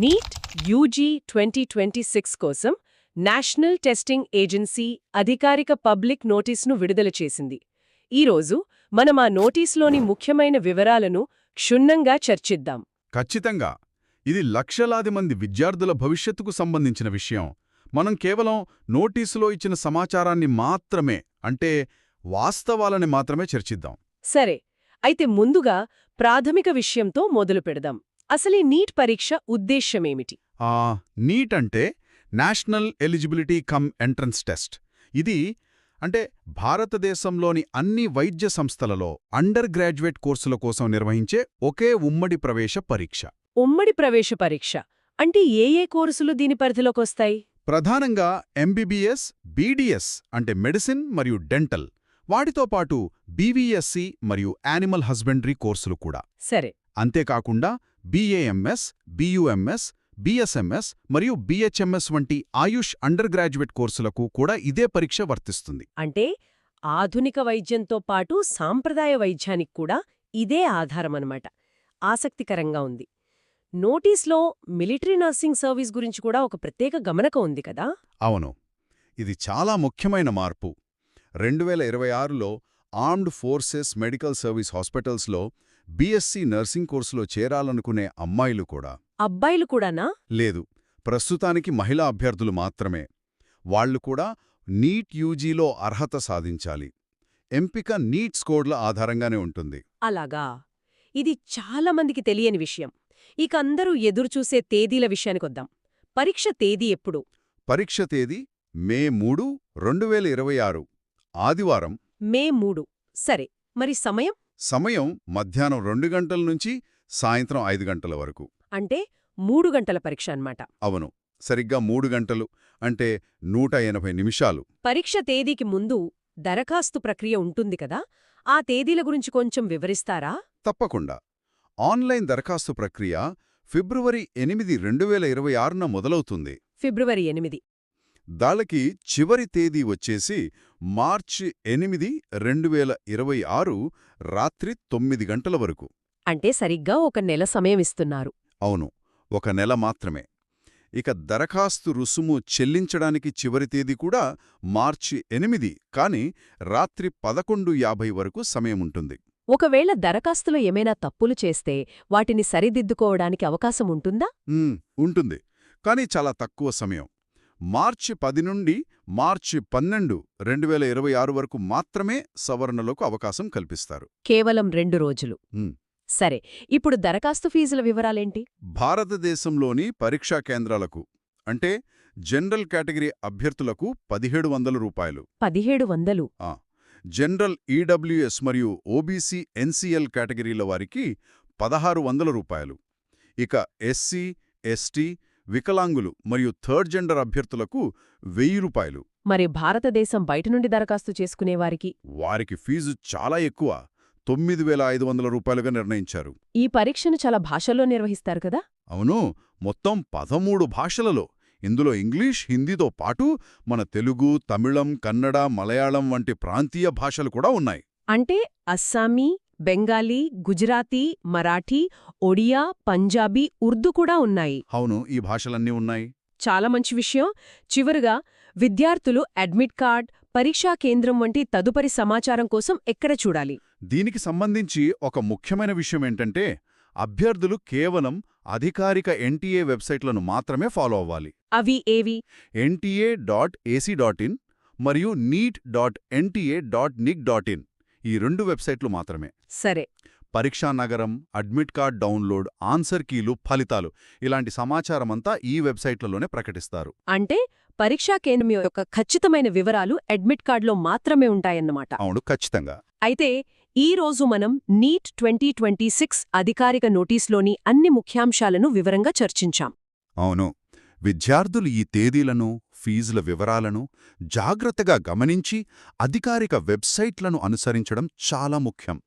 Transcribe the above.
NEET UG 2026 కోసం national testing agency అధికారిక public నోటీసును విడుదల చేసింది. ఈరోజు మనం ఆ నోటీసులోని ముఖ్యమైన వివరాలను క్షుణ్ణంగా చర్చిద్దాం. ఖచ్చితంగా. ఇది లక్షలాది మంది విద్యార్థుల భవిష్యత్తుకు సంబంధించిన విషయం. మనం కేవలం నోటీసులో ఇచ్చిన సమాచారాన్ని మాత్రమే, అంటే వాస్తవాలని మాత్రమే చర్చిద్దాం. సరే, అయితే ముందుగా ప్రాథమిక విషయంతో మొదలు పెడదాం. అసలీ నీట్ పరీక్ష ఉద్దేశ్యమేమిటి? నీట్ అంటే national eligibility cum entrance test. ఇది అంటే భారతదేశంలోని అన్ని వైద్య సంస్థలలో అండర్ గ్రాడ్యుయేట్ కోర్సుల కోసం నిర్వహించే ఒకే ఉమ్మడి ప్రవేశ పరీక్ష. ఉమ్మడి ప్రవేశ పరీక్ష అంటే ఏ కోర్సులు దీని పరిధిలోకొస్తాయి? ప్రధానంగా ఎంబీబీఎస్, బీడీఎస్ అంటే మెడిసిన్ మరియు డెంటల్, వాటితో పాటు బీవీఎస్సీ మరియు యానిమల్ హస్బెండరీ కోర్సులు కూడా. సరే. అంతేకాకుండా బీఏఎంఎస్, బీయూఎంఎస్, బీఎస్ఎంఎస్ మరియు బీహెచ్ఎంఎస్ వంటి ఆయుష్ అండర్ గ్రాడ్యుయేట్ కోర్సులకు కూడా ఇదే పరీక్ష వర్తిస్తుంది. అంటే ఆధునిక వైద్యంతో పాటు సాంప్రదాయ వైద్యానికి కూడా ఇదే ఆధారమన్నమాట. ఆసక్తికరంగా ఉంది. నోటీస్లో మిలిటరీ నర్సింగ్ సర్వీస్ గురించి కూడా ఒక ప్రత్యేక గమనక ఉంది కదా? అవును, ఇది చాలా ముఖ్యమైన మార్పు. 2026లో ఆర్మ్డ్ ఫోర్సెస్ మెడికల్ సర్వీస్ హాస్పిటల్స్లో బీఎస్సీ నర్సింగ్ కోర్సులో చేరాలనుకునే అమ్మాయిలు కూడా. అబ్బాయిలు కూడానా? లేదు, ప్రస్తుతానికి మహిళా అభ్యర్థులు మాత్రమే. వాళ్లు కూడా నీట్ యూజీలో అర్హత సాధించాలి. ఎంపిక నీట్ స్కోర్ల ఆధారంగానే ఉంటుంది. అలాగా. ఇది చాలా మందికి తెలియని విషయం. ఇక అందరూ ఎదురుచూసే తేదీల విషయానికొద్దాం. పరీక్ష తేదీ ఎప్పుడు? పరీక్ష తేదీ మే 3, 2026 ఆదివారం. మే 3. సరే, మరి సమయం? సమయం మధ్యాహ్నం 2 గంటల నుంచి సాయంత్రం 5 గంటల వరకు. అంటే 3 గంటల పరీక్ష అన్నమాట. అవును, సరిగ్గా 3 గంటలు, అంటే 180 నిమిషాలు. పరీక్ష తేదీకి ముందు దరఖాస్తు ప్రక్రియ ఉంటుంది కదా, ఆ తేదీల గురించి కొంచెం వివరిస్తారా? తప్పకుండా. ఆన్లైన్ దరఖాస్తు ప్రక్రియ ఫిబ్రవరి 8, 2026న మొదలవుతుంది. ఫిబ్రవరి 8. దానికి చివరి తేదీ వచ్చేసి మార్చి 8, 2026 రాత్రి 9 గంటల వరకు. అంటే సరిగ్గా ఒక నెల సమయం ఇస్తున్నారు. అవును, ఒక నెల మాత్రమే. ఇక దరఖాస్తు రుసుము చెల్లించడానికి చివరి తేదీ కూడా మార్చి 8, కానీ రాత్రి 11:50 వరకు సమయముంటుంది. ఒకవేళ దరఖాస్తులో ఏమైనా తప్పులు చేస్తే వాటిని సరిదిద్దుకోవడానికి అవకాశం ఉంటుందా? ఉంటుంది, కానీ చాలా తక్కువ సమయం. మార్చి 10 నుండి మార్చి 12, 2026 వరకు మాత్రమే సవరణలకు అవకాశం కల్పిస్తారు. కేవలం 2 రోజులు. సరే, ఇప్పుడు దరఖాస్తు ఫీజుల వివరాలేంటి? భారతదేశంలోని పరీక్షా కేంద్రాలకు, అంటే జనరల్ కేటగిరీ అభ్యర్థులకు 1700 రూపాయలు. 1700? జనరల్ ఈడబ్ల్యూఎస్ మరియు ఓబీసీ ఎన్సీఎల్ కేటగిరీల వారికి 1600 రూపాయలు. ఇక ఎస్సీ, ఎస్టీ, వికలాంగులు మరియు థర్డ్ జెండర్ అభ్యర్థులకు 1000 రూపాయలు. మరి భారతదేశం బయట నుండి దరఖాస్తు చేసుకునేవారికి? వారికి ఫీజు చాలా ఎక్కువ, 9500 రూపాయలుగా నిర్ణయించారు. ఈ పరీక్షను చాలా భాషల్లో నిర్వహిస్తారు కదా? అవును, మొత్తం 13 భాషలలో. ఇందులో ఇంగ్లీష్, హిందీతో పాటు మన తెలుగు, తమిళం, కన్నడ, మలయాళం వంటి ప్రాంతీయ భాషలు కూడా ఉన్నాయి. అంటే అస్సామీ, బెంగాలీ, గుజరాతీ, మరాఠీ, ఒడియా, పంజాబీ, ఉర్దూ కూడా ఉన్నాయి. అవును, ఈ భాషలన్నీ ఉన్నాయి. చాలా మంచి విషయం. చివరగా, విద్యార్థులు అడ్మిట్ కార్డ్, పరీక్షా కేంద్రం వంటి తదుపరి సమాచారం కోసం ఎక్కడ చూడాలి? దీనికి సంబంధించి ఒక ముఖ్యమైన విషయమేంటంటే, అభ్యర్థులు కేవలం అధికారిక ఎన్టీఏ వెబ్సైట్లను మాత్రమే ఫాలో అవ్వాలి. అవి ఏవి? nta.ac.in మరియు neet.nta.nic.in, ఈ 2 వెబ్సైట్లు మాత్రమే. సరే. పరీక్షా నగరం, అడ్మిట్ కార్డ్ డౌన్లోడ్, ఆన్సర్ కీలు, ఫలితాలు, ఇలాంటి సమాచారమంతా ఈ వెబ్సైట్లలోనే ప్రకటిస్తారు. అంటే పరీక్షా కేంద్రం యొక్క ఖచ్చితమైన వివరాలు అడ్మిట్ కార్డులో మాత్రమే ఉంటాయన్నమాట. అవును, ఖచ్చితంగా. అయితే ఈ రోజు మనం నీట్ 2026 అధికారిక నోటీస్లోని అన్ని ముఖ్యాంశాలను వివరంగా చర్చించాం. అవును, విద్యార్థులు ఈ తేదీలను, ఫీజుల వివరాలను జాగ్రత్తగా గమనించి అధికారిక వెబ్సైట్లను అనుసరించడం చాలా ముఖ్యం.